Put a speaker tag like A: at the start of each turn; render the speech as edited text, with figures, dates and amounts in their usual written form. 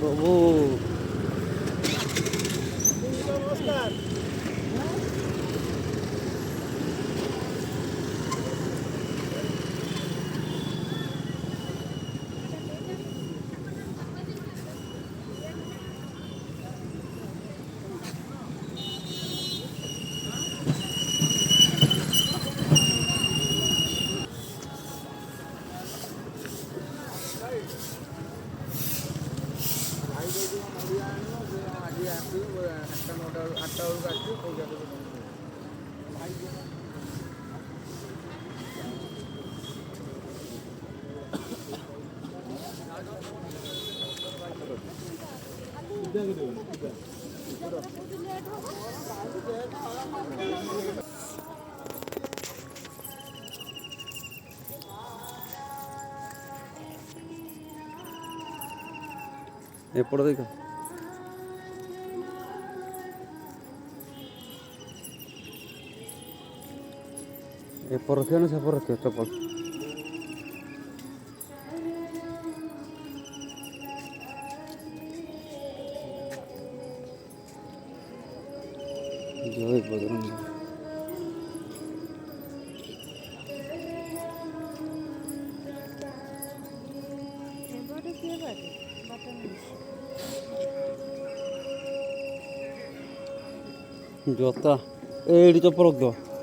A: প্রভু
B: নমস্কার। ଆଜି ଆସିବୁ 8ଟା 9ଟା 8ଟା ବେଳକୁ ଆସିବୁ ପଇସା ଦେବେ
A: ଏପଟ ଦେଖ ଏପଟ ରଖିବ ନା ସେପଟ ରଖିବ ଚପଲ ଜୟ ବଜରଙ୍ଗ ଜୋତା ଏଇଠି ଚପଲ ରଖିଦେବ